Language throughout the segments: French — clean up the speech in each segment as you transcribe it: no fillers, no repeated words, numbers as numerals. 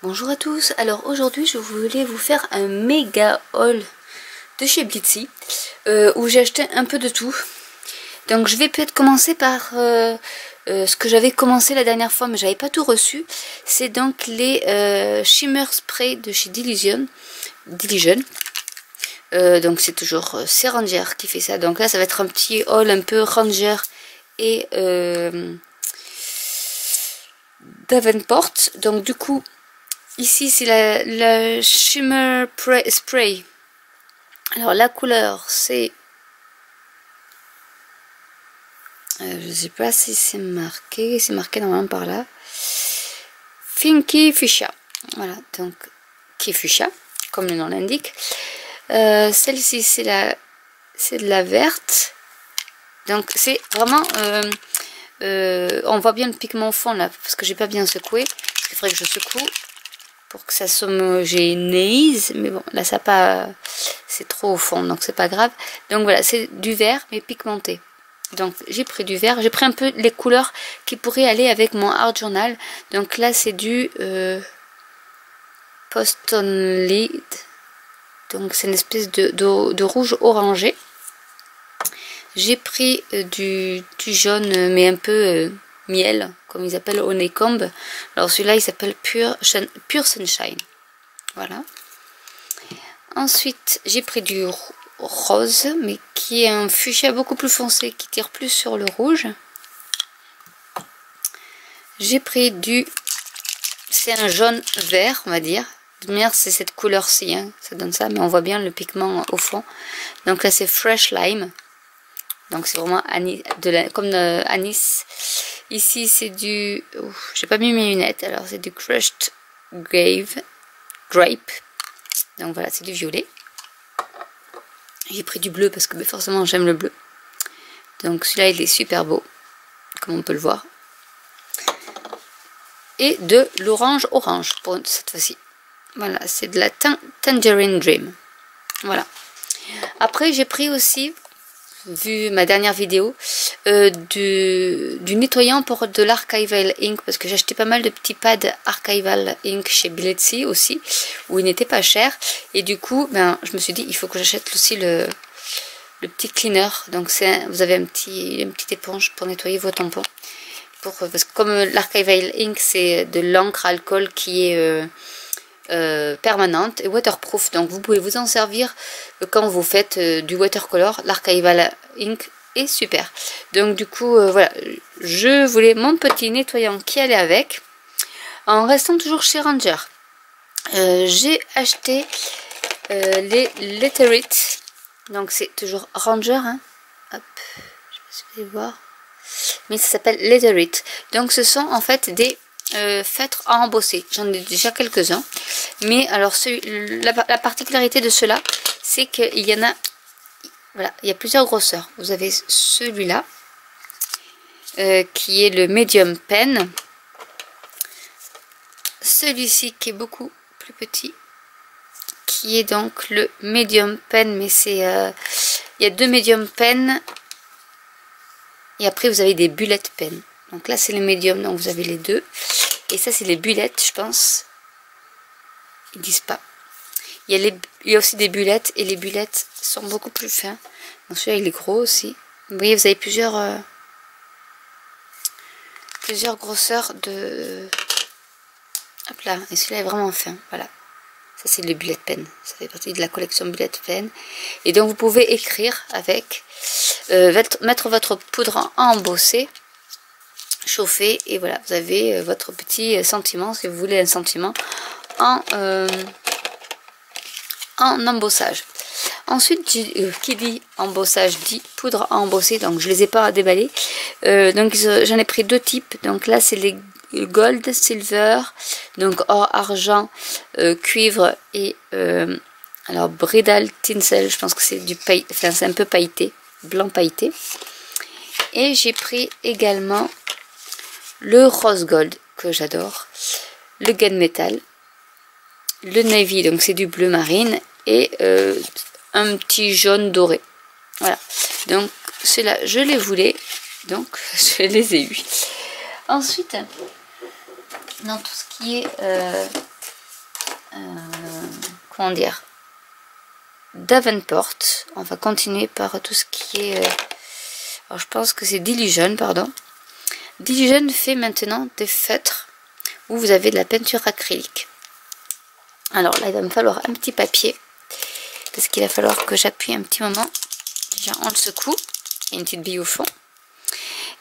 Bonjour à tous, alors aujourd'hui je voulais vous faire un méga haul de chez Blitsy où j'ai acheté un peu de tout. Donc je vais peut-être commencer par ce que j'avais commencé la dernière fois mais j'avais pas tout reçu. C'est donc les Shimmer Spray de chez Diligent. Donc c'est toujours c'est Ranger qui fait ça. Donc là ça va être un petit haul un peu Ranger et Davenport. Donc du coup ici c'est la Shimmer Spray. Alors la couleur c'est... je sais pas si c'est marqué normalement par là. Funky Fuchsia. Voilà, donc qui est fuchsia, comme le nom l'indique. Celle-ci c'est de la verte. Donc c'est vraiment... on voit bien le pigment au fond là, parce que j'ai pas bien secoué. Il faudrait que je secoue pour que ça s'homogénéise, mais bon là ça pas, c'est trop au fond donc c'est pas grave. Donc voilà, c'est du vert mais pigmenté. Donc j'ai pris du vert, j'ai pris un peu les couleurs qui pourraient aller avec mon art journal. Donc là c'est du Poston Lead, donc c'est une espèce de rouge orangé. J'ai pris du jaune mais un peu miel, comme ils appellent Honeycomb. Alors celui-là il s'appelle Pure Sunshine. Voilà. Ensuite j'ai pris du rose, mais qui est un fuchsia beaucoup plus foncé, qui tire plus sur le rouge. J'ai pris du... c'est un jaune vert, on va dire. De manière, c'est cette couleur-ci, hein, ça donne ça, mais on voit bien le pigment au fond. Donc là c'est Fresh Lime. Donc c'est vraiment anis, comme anis. Ici c'est du... j'ai pas mis mes lunettes, alors c'est du Crushed Grape. Donc voilà, c'est du violet. J'ai pris du bleu parce que forcément j'aime le bleu. Donc celui-là il est super beau, comme on peut le voir. Et de l'orange pour cette fois-ci. Voilà, c'est de la Tangerine Dream. Voilà. Après j'ai pris aussi, vu ma dernière vidéo, du nettoyant pour de l'Archival Ink, parce que j'ai acheté pas mal de petits pads Archival Ink chez Blitsy aussi, où il n'était pas cher, et du coup ben, je me suis dit il faut que j'achète aussi le petit cleaner. Donc vous avez une petite éponge pour nettoyer vos tampons, parce que comme l'Archival Ink c'est de l'encre alcool qui est permanente et waterproof, donc vous pouvez vous en servir quand vous faites du watercolor. L'Archival Ink est super. Donc du coup voilà, je voulais mon petit nettoyant qui allait avec. En restant toujours chez Ranger, j'ai acheté les Letter It. Donc c'est toujours Ranger, hein. Hop, je sais pas si vous allez voir, mais ça s'appelle Letter It. Donc ce sont en fait des feutres à embosser. J'en ai déjà quelques-uns, mais alors la particularité de ceux-là, c'est qu'il y en a, voilà, il y a plusieurs grosseurs. Vous avez celui-là qui est le medium pen, celui-ci qui est beaucoup plus petit, qui est donc le medium pen, mais c'est il y a deux medium pen et après vous avez des bullet pen. Donc là c'est les medium, donc vous avez les deux. Et ça c'est les bullettes, je pense. Ils disent pas. Il y a aussi des bullettes, et les bullettes sont beaucoup plus fins. Donc celui-là il est gros aussi. Vous voyez, vous avez plusieurs grosseurs de... Hop là, et celui-là est vraiment fin. Voilà. Ça c'est le bullet pen. Ça fait partie de la collection bullet pen. Et donc vous pouvez écrire avec, mettre votre poudre à embosser, chauffer, et voilà, vous avez votre petit sentiment, si vous voulez un sentiment en embossage. Ensuite, qui dit embossage dit poudre à embosser, donc je les ai pas déballés. Donc j'en ai pris deux types. Donc là c'est les gold, silver, donc or, argent, cuivre et alors bridal tinsel, je pense que c'est du paille, enfin c'est un peu pailleté, blanc pailleté. Et j'ai pris également le rose gold que j'adore, le gunmetal, le navy, donc c'est du bleu marine, et un petit jaune doré. Voilà, donc ceux-là je les voulais, donc je les ai eus. Ensuite, dans tout ce qui est comment dire, Davenport. On va continuer par tout ce qui est... alors je pense que c'est Dylusion, pardon. Dylusion fait maintenant des feutres où vous avez de la peinture acrylique. Alors là, il va me falloir un petit papier parce qu'il va falloir que j'appuie un petit moment. Déjà, on le secoue. Il y a une petite bille au fond.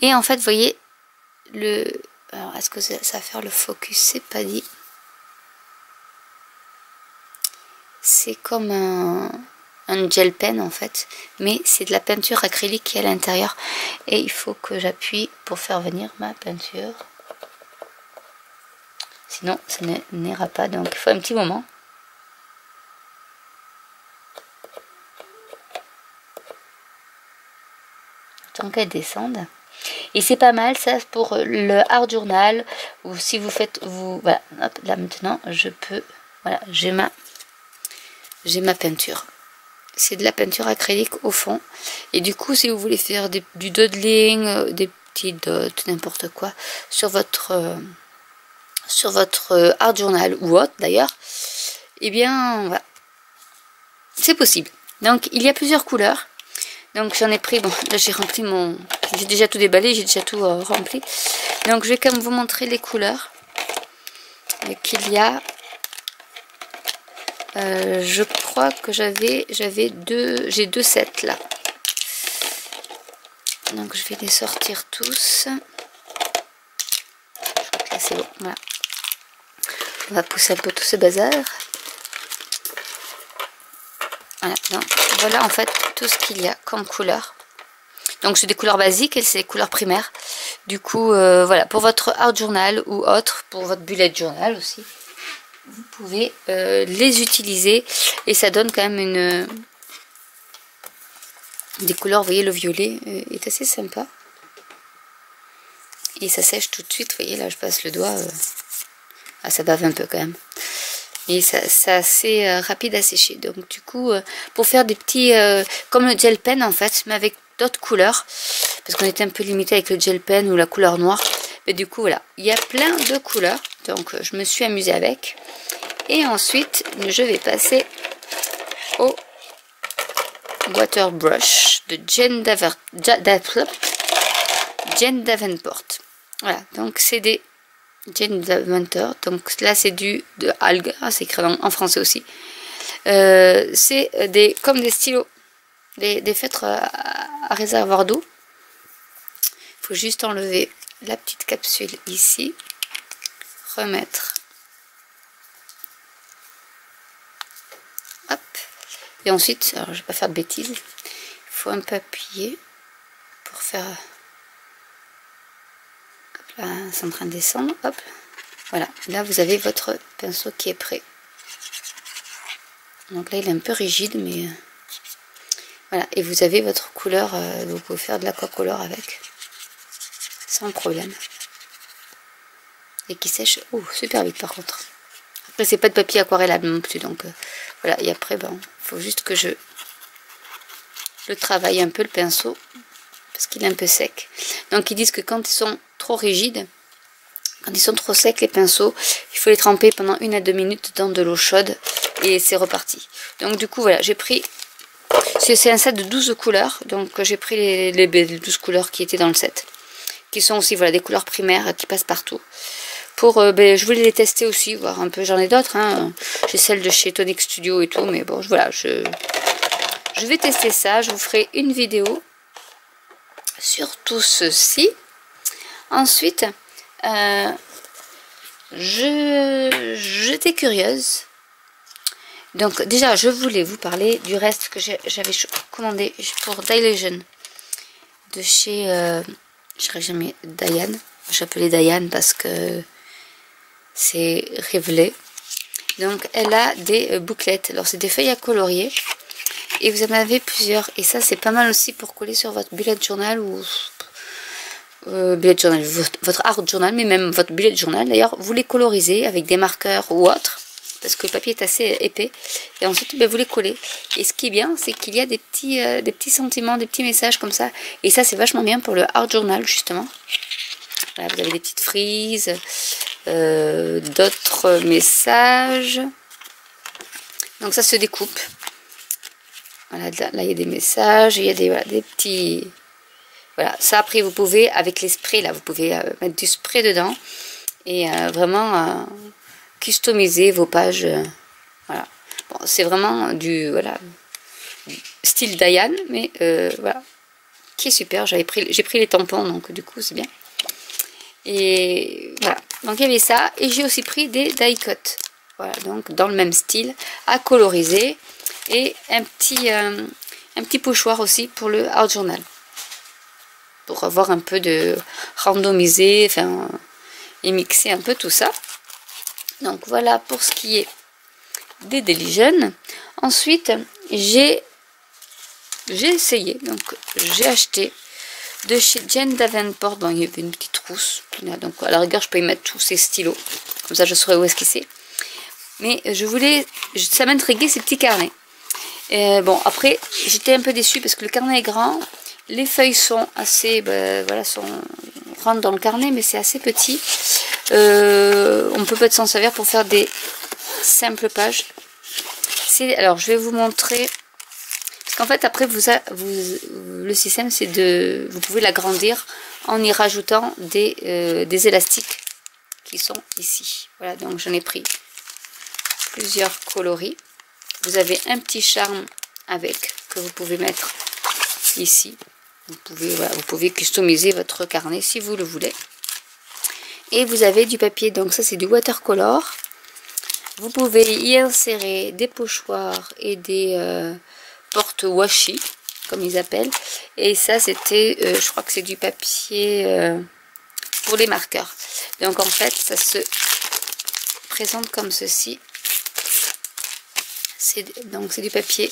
Et en fait, vous voyez, alors, est-ce que ça va faire le focus? C'est pas dit. C'est comme un gel pen en fait, mais c'est de la peinture acrylique qui est à l'intérieur. Et il faut que j'appuie pour faire venir ma peinture. Sinon, ça n'ira pas, donc il faut un petit moment. Tant qu'elle descende. Et c'est pas mal ça pour le art journal, ou si vous faites, voilà, hop, là maintenant, je peux, voilà, j'ai ma peinture. C'est de la peinture acrylique au fond. Et du coup, si vous voulez faire du doodling, des petits dots, n'importe quoi, sur votre art journal ou autre d'ailleurs, eh bien voilà, c'est possible. Donc il y a plusieurs couleurs. Donc j'en ai pris, bon là j'ai rempli j'ai déjà tout déballé, j'ai déjà tout rempli. Donc je vais quand même vous montrer les couleurs qu'il y a. Je crois que j'ai deux sets là. Donc je vais les sortir tous. Je crois que là c'est bon, voilà. On va pousser un peu tout ce bazar. Voilà, donc voilà en fait tout ce qu'il y a comme couleur. Donc c'est des couleurs basiques et c'est des couleurs primaires. Du coup, voilà, pour votre art journal ou autre, pour votre bullet journal aussi, vous pouvez les utiliser et ça donne quand même des couleurs. Vous voyez, le violet est assez sympa. Et ça sèche tout de suite, vous voyez, là je passe le doigt. Ah, ça bave un peu quand même. Et c'est assez rapide à sécher. Donc du coup, pour faire des petits... comme le gel pen en fait, mais avec d'autres couleurs. Parce qu'on était un peu limité avec le gel pen ou la couleur noire. Mais du coup, voilà. Il y a plein de couleurs. Donc je me suis amusée avec. Et ensuite, je vais passer au Water Brush de Jane Davenport. Voilà, donc c'est des Jane Davenport. Donc là, c'est de algues. Ah, c'est écrit en français aussi. C'est comme des stylos, des feutres à réservoir d'eau. Il faut juste enlever la petite capsule ici, remettre. Hop. Et ensuite, alors je vais pas faire de bêtises. Il faut un peu appuyer pour faire. Hop là, c'est en train de descendre. Hop. Voilà. Là, vous avez votre pinceau qui est prêt. Donc là, il est un peu rigide, mais voilà. Et vous avez votre couleur. Vous pouvez faire de l'aquacolor avec, sans problème. Et qui sèche super vite par contre. Après, c'est pas de papier aquarellable non plus, donc voilà. Et après, bon, il faut juste que je le travaille un peu le pinceau parce qu'il est un peu sec. Donc ils disent que quand ils sont trop rigides, quand ils sont trop secs les pinceaux, il faut les tremper pendant 1 à 2 minutes dans de l'eau chaude et c'est reparti. Donc du coup voilà, j'ai pris, c'est un set de 12 couleurs, donc j'ai pris les 12 couleurs qui étaient dans le set, qui sont aussi voilà des couleurs primaires qui passent partout. Pour, je voulais les tester aussi, voir un peu, j'en ai d'autres, hein. J'ai celle de chez Tonic Studio et tout, mais bon voilà, je vais tester ça, je vous ferai une vidéo sur tout ceci. Ensuite, j'étais curieuse. Donc déjà, je voulais vous parler du reste que j'avais commandé pour Dylusion de chez, je dirais jamais Diane. J'appelais Diane parce que c'est révélé. Donc elle a des bouclettes. Alors c'est des feuilles à colorier. Et vous en avez plusieurs. Et ça c'est pas mal aussi pour coller sur votre bullet journal ou... bullet journal, votre art journal, mais même votre bullet journal. D'ailleurs, vous les colorisez avec des marqueurs ou autre, parce que le papier est assez épais. Et ensuite, vous les collez. Et ce qui est bien, c'est qu'il y a des petits sentiments, des petits messages comme ça. Et ça, c'est vachement bien pour le art journal, justement. Voilà, vous avez des petites frises, d'autres messages. Donc ça se découpe. Voilà, là il y a des messages, il y a des, voilà, des petits... Voilà, ça après vous pouvez, avec les sprays là, vous pouvez mettre du spray dedans. Et vraiment customiser vos pages. Voilà. Bon, c'est vraiment du voilà, style Diane, mais voilà, qui est super. J'ai pris les tampons, donc du coup c'est bien. Et voilà, donc il y avait ça. Et j'ai aussi pris des die cut. Voilà, donc dans le même style, à coloriser. Et un petit pochoir aussi pour le art journal. Pour avoir un peu de randomisé, enfin, et mixer un peu tout ça. Donc voilà pour ce qui est des Deligen. Ensuite, j'ai essayé, donc j'ai acheté de chez Jane Davenport. Bon, il y avait une petite trousse. Donc à la rigueur, je peux y mettre tous ces stylos. Comme ça, je saurai où est-ce qu'il c'est. Mais ça m'intriguait ces petits carnets. Et bon, après, j'étais un peu déçue parce que le carnet est grand. Les feuilles sont assez, ben, voilà, rentrent dans le carnet, mais c'est assez petit. On peut peut-être s'en servir pour faire des simples pages. Alors, je vais vous montrer. Parce qu'en fait, après, le système, c'est de... Vous pouvez l'agrandir en y rajoutant des élastiques qui sont ici. Voilà, donc j'en ai pris plusieurs coloris. Vous avez un petit charme avec que vous pouvez mettre ici. Vous pouvez customiser votre carnet si vous le voulez. Et vous avez du papier, donc ça c'est du watercolor. Vous pouvez y insérer des pochoirs et des porte-washi, comme ils appellent. Et ça c'était, je crois que c'est du papier pour les marqueurs. Donc en fait, ça se présente comme ceci. Donc c'est du papier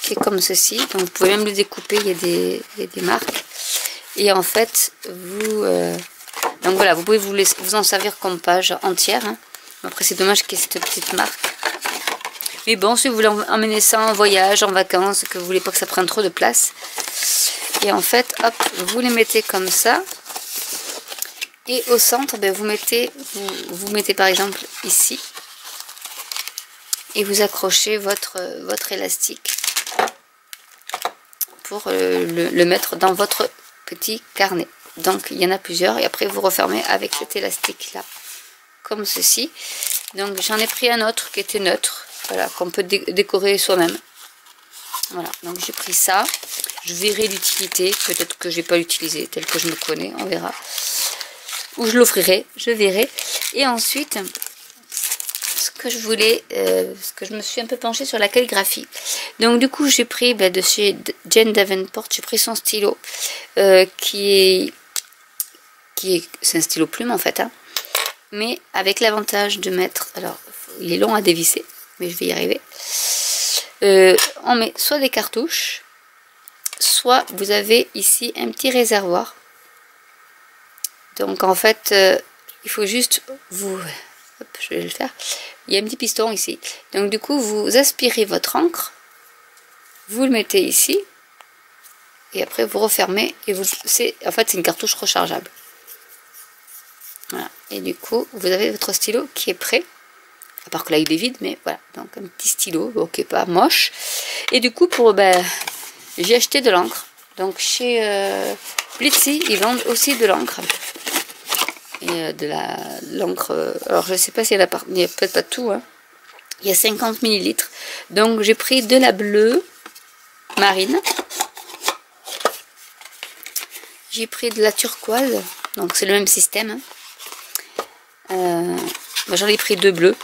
qui est comme ceci. Donc vous pouvez même le découper, il y a des marques. Et en fait, donc voilà, vous pouvez vous en servir comme page entière. Hein. Après c'est dommage qu'il y ait cette petite marque. Mais bon, si vous voulez emmener ça en voyage, en vacances, que vous voulez pas que ça prenne trop de place. Et en fait, hop, vous les mettez comme ça. Et au centre, ben, vous mettez par exemple ici. Et vous accrochez votre élastique pour le mettre dans votre petit carnet. Donc il y en a plusieurs et après vous refermez avec cet élastique là, comme ceci. Donc j'en ai pris un autre qui était neutre, voilà, qu'on peut décorer soi-même. Voilà, donc j'ai pris ça. Je verrai l'utilité, peut-être que je vais pas l'utiliser tel que je me connais, on verra. Ou je l'offrirai, je verrai. Et ensuite, ce que je voulais, parce que je me suis un peu penchée sur la calligraphie. Donc du coup j'ai pris de chez Jane Davenport, j'ai pris son stylo c'est un stylo plume en fait, hein, mais avec l'avantage de mettre, alors il est long à dévisser, mais je vais y arriver. On met soit des cartouches, soit vous avez ici un petit réservoir. Donc en fait, il faut juste hop, je vais le faire. Il y a un petit piston ici. Donc du coup, vous aspirez votre encre, vous le mettez ici, et après vous refermez. Et en fait, c'est une cartouche rechargeable. Voilà. Et du coup, vous avez votre stylo qui est prêt. À part que là, il est vide, mais voilà. Donc un petit stylo, ok, pas moche. Et du coup, j'ai acheté de l'encre. Donc chez Blitzy, ils vendent aussi de l'encre. Et de l'encre, alors je sais pas s'il y a peut-être pas tout, hein. Il y a 50 ml. Donc j'ai pris de la bleue marine. J'ai pris de la turquoise. Donc c'est le même système. Hein. J'en ai pris deux bleus.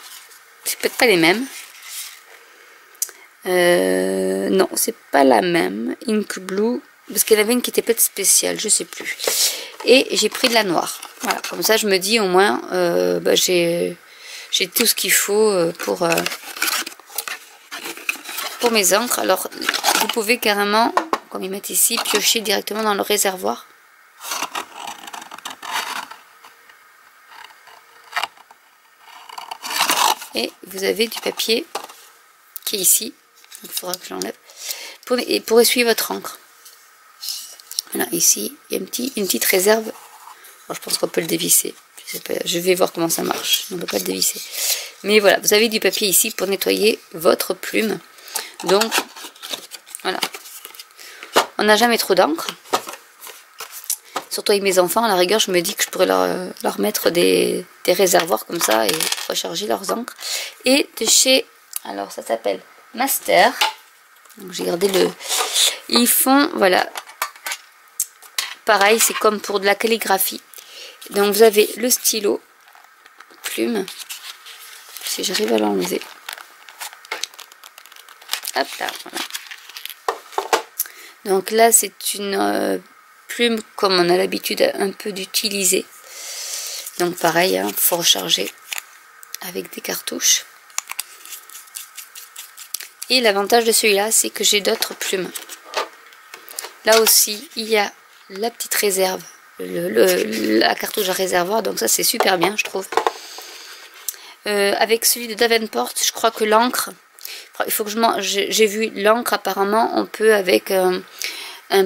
C'est peut-être pas les mêmes. Non, c'est pas la même. Ink Blue. Parce qu'il y en avait une qui était peut-être spéciale, je sais plus. Et j'ai pris de la noire. Voilà, comme ça je me dis au moins j'ai tout ce qu'il faut pour mes encres. Alors vous pouvez carrément, comme ils mettent ici, piocher directement dans le réservoir. Et vous avez du papier qui est ici. Il faudra que je l'enlève. Pour essuyer votre encre. Voilà, ici, il y a une petite réserve. Alors, je pense qu'on peut le dévisser. Je vais voir comment ça marche. On ne peut pas le dévisser. Mais voilà, vous avez du papier ici pour nettoyer votre plume. Donc, voilà. On n'a jamais trop d'encre. Surtout avec mes enfants, à la rigueur, je me dis que je pourrais leur mettre des réservoirs comme ça et recharger leurs encres. Et de chez, alors ça s'appelle Master. Donc j'ai gardé le... Ils font, voilà, pareil, c'est comme pour de la calligraphie. Donc vous avez le stylo, plume, si j'arrive à l'enlever. Hop là, voilà. Donc là, c'est une plume comme on a l'habitude un peu d'utiliser. Donc pareil, hein, faut recharger avec des cartouches. Et l'avantage de celui-là, c'est que j'ai d'autres plumes. Là aussi, il y a la petite réserve, la cartouche à réservoir. Donc ça, c'est super bien, je trouve. Avec celui de Davenport, je crois que l'encre... Il faut que j'ai vu l'encre, apparemment, on peut avec un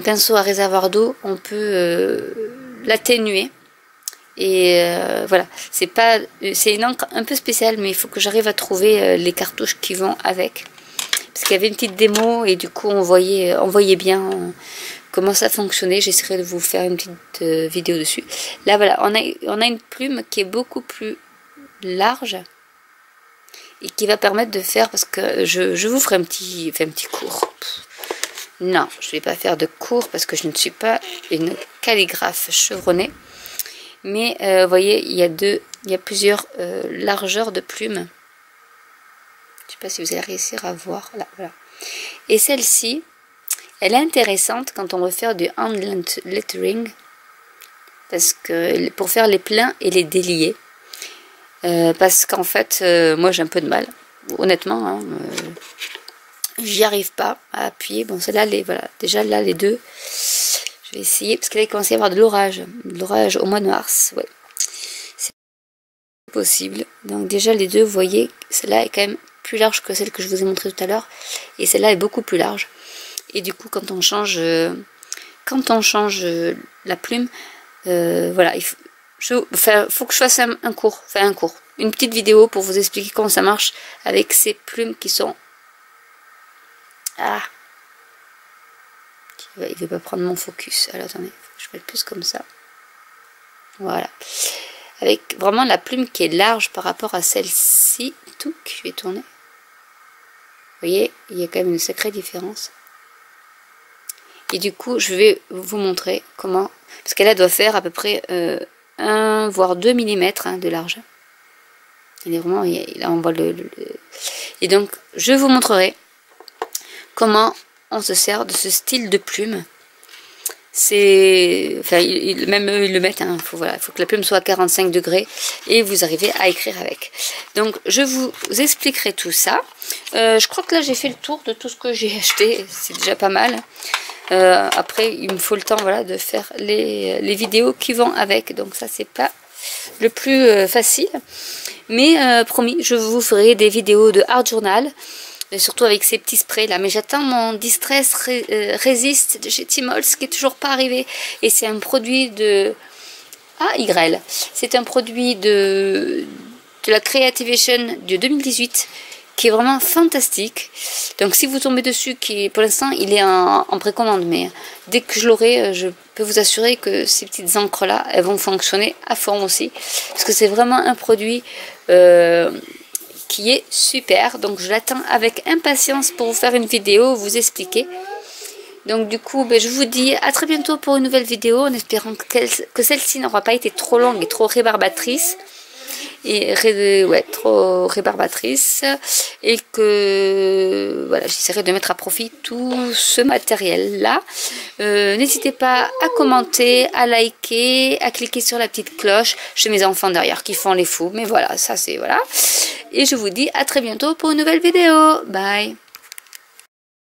pinceau à réservoir d'eau, on peut l'atténuer. Et voilà, c'est une encre un peu spéciale, mais il faut que j'arrive à trouver les cartouches qui vont avec. Parce qu'il y avait une petite démo et du coup on voyait bien comment ça fonctionnait. J'essaierai de vous faire une petite vidéo dessus. Là voilà, on a une plume qui est beaucoup plus large. Et qui va permettre de faire, parce que je vous ferai un petit cours. Non, je ne vais pas faire de cours parce que je ne suis pas une calligraphe chevronnée. Mais vous voyez, il y a plusieurs largeurs de plumes. Je ne sais pas si vous allez réussir à voir. Là, voilà. Et celle-ci, elle est intéressante quand on veut faire du hand lettering. Parce que pour faire les pleins et les déliés. Parce qu'en fait, moi j'ai un peu de mal, honnêtement, hein, j'y arrive pas à appuyer. Bon, celle-là, voilà, déjà là, les deux, je vais essayer, parce que là, il commence à y avoir de l'orage au mois de mars, ouais, c'est possible. Donc, déjà, les deux, vous voyez, celle-là est quand même plus large que celle que je vous ai montrée tout à l'heure, et celle-là est beaucoup plus large. Et du coup, quand on change la plume, voilà, il faut. Faut que je fasse un cours, une petite vidéo pour vous expliquer comment ça marche avec ces plumes qui sont... Ah, il ne veut pas prendre mon focus. Alors attendez, je vais mettre plus comme ça. Voilà. Avec vraiment la plume qui est large par rapport à celle-ci. Tout, je vais tourner. Vous voyez, il y a quand même une sacrée différence. Et du coup, je vais vous montrer comment... Parce qu'elle doit faire à peu près... 1 voire 2 mm hein, de large. Il est vraiment, là on voit et donc je vous montrerai comment on se sert de ce style de plume. C'est, enfin, même eux ils le mettent. Hein, voilà, il faut que la plume soit à 45 degrés et vous arrivez à écrire avec. Donc je vous expliquerai tout ça. Je crois que là j'ai fait le tour de tout ce que j'ai acheté. C'est déjà pas mal. Après il me faut le temps, voilà, de faire les vidéos qui vont avec, donc ça c'est pas le plus facile, mais promis, je vous ferai des vidéos de art journal, surtout avec ces petits sprays là. Mais j'attends mon Distress Resist de chez Timols qui est toujours pas arrivé, et c'est un produit de YL, c'est un produit de la Creativation de 2018 qui est vraiment fantastique. Donc si vous tombez dessus, pour l'instant il est en précommande, mais dès que je l'aurai, je peux vous assurer que ces petites encres là, elles vont fonctionner à fond aussi, parce que c'est vraiment un produit qui est super. Donc je l'attends avec impatience pour vous faire une vidéo, vous expliquer. Donc du coup, je vous dis à très bientôt pour une nouvelle vidéo, en espérant que celle-ci n'aura pas été trop longue et trop rébarbatrice. Trop rébarbatrice, et que voilà, j'essaierai de mettre à profit tout ce matériel là. N'hésitez pas à commenter, à liker, à cliquer sur la petite cloche. J'ai mes enfants derrière qui font les fous, mais voilà, ça c'est voilà. Et je vous dis à très bientôt pour une nouvelle vidéo. Bye.